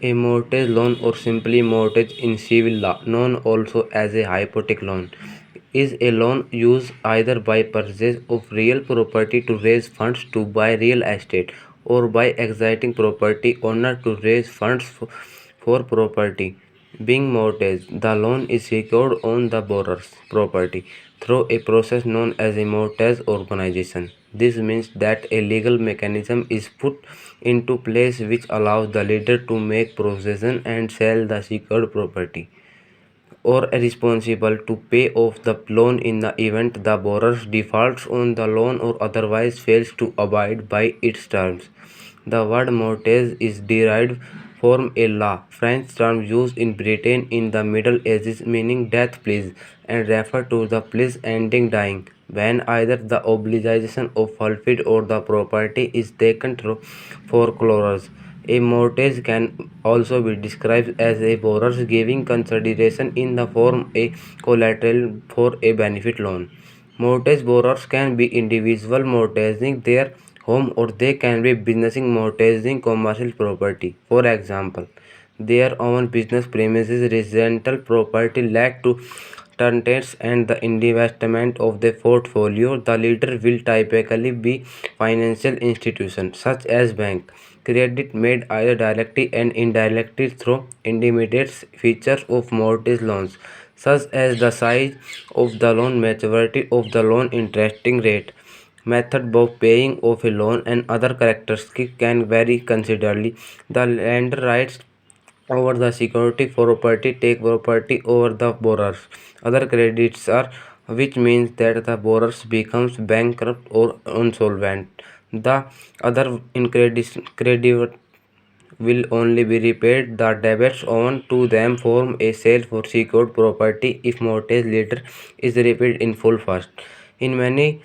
A mortgage loan, or simply mortgage in civil law, known also as a hypothec loan, is a loan used either by purchase of real property to raise funds to buy real estate, or by exiting property owner to raise funds for property being mortgaged. The loan is secured on the borrower's property through a process known as a mortgage organization. This means that a legal mechanism is put into place which allows the lender to make possession and sell the secured property, or responsible to pay off the loan in the event the borrower defaults on the loan or otherwise fails to abide by its terms. The word mortgage is derived from a law French term used in Britain in the Middle Ages meaning death pleas, and refer to the pleas ending dying, when either the obligation of fulfilled or the property is taken through foreclosure. A mortgage can also be described as a borrower giving consideration in the form of a collateral for a benefit loan. Mortgage borrowers can be individual mortgaging their home, or they can be business mortgaging commercial property. For example, their own business premises, residential property let to tenants, and the investment of the portfolio. The lender will typically be financial institutions such as bank. Credit made either directly and indirectly through intermediates. Features of mortgage loans, such as the size of the loan, maturity of the loan, interest rate, method of paying off a loan, and other characteristics can vary considerably. The lender rights over the security for property take property over the borrowers. Other credits are, which means that the borrowers becomes bankrupt or insolvent. The other credit will only be repaid. The debts owed to them form a sale for secured property if mortgage later is repaid in full first. In many,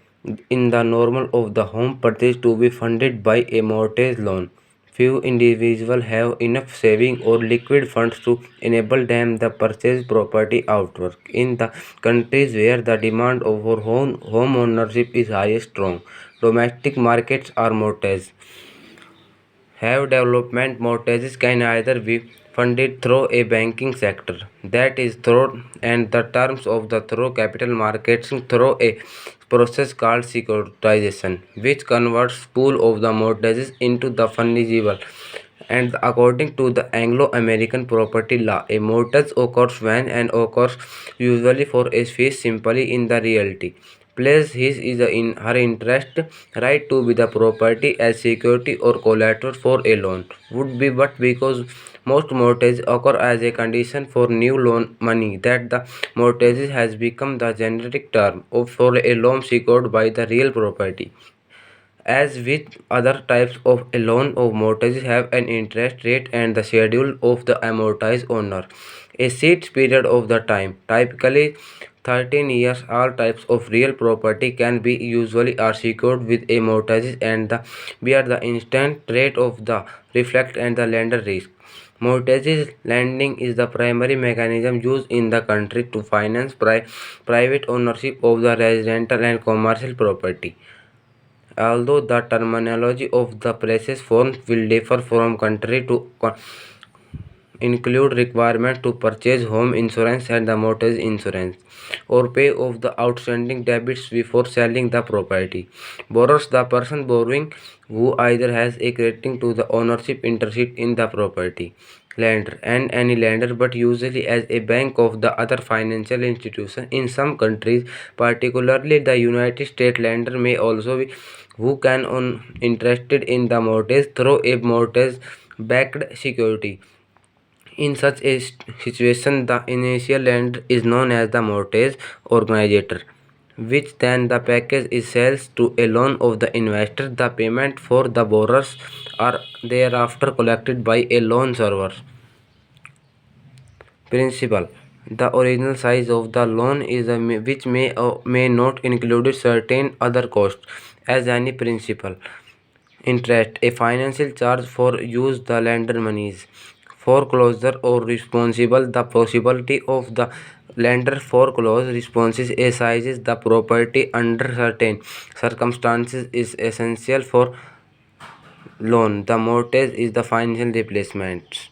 in the normal of the home purchase to be funded by a mortgage loan. Few individuals have enough saving or liquid funds to enable them to purchase property outright. In the countries where the demand for home ownership is highest, strong domestic markets are mortgage have development. Mortgages can either be funded through a banking sector, that is through and the terms of the through capital markets, through a process called securitization, which converts pool of the mortgages into the fungible. And according to the Anglo-American property law, a mortgage occurs when and occurs usually for a fee simply in the realty place his is in her interest right to be the property as security or collateral for a loan would be, but because most mortgages occur as a condition for new loan money, that the mortgage has become the generic term of for a loan secured by the real property. As with other types of a loan, of mortgages have an interest rate and the schedule of the amortized owner. A set period of the time, typically 13 years. All types of real property can be usually are secured with a mortgage, and the bear the instant rate of the reflect and the lender risk. Mortgage lending is the primary mechanism used in the country to finance private ownership of the residential and commercial property. Although the terminology of the process forms will differ from country to include requirement to purchase home insurance and the mortgage insurance, or pay off the outstanding debts before selling the property. Borrowers, the person borrowing, who either has a crediting to the ownership interest in the property. Lender and any lender, but usually as a bank of the other financial institution. In some countries, particularly the United States, lender may also be who can own interested in the mortgage through a mortgage backed security. In such a situation, the initial lender is known as the mortgage organizer, which then the package is sells to a loan of the investor. The payment for the borrowers are thereafter collected by a loan server. Principal: the original size of the loan is which may or may not include certain other costs, as any principal, interest, a financial charge for use the lender monies, foreclosure or responsible. The possibility of the lender foreclose responses excises the property under certain circumstances is essential for loan. The mortgage is the financial replacement.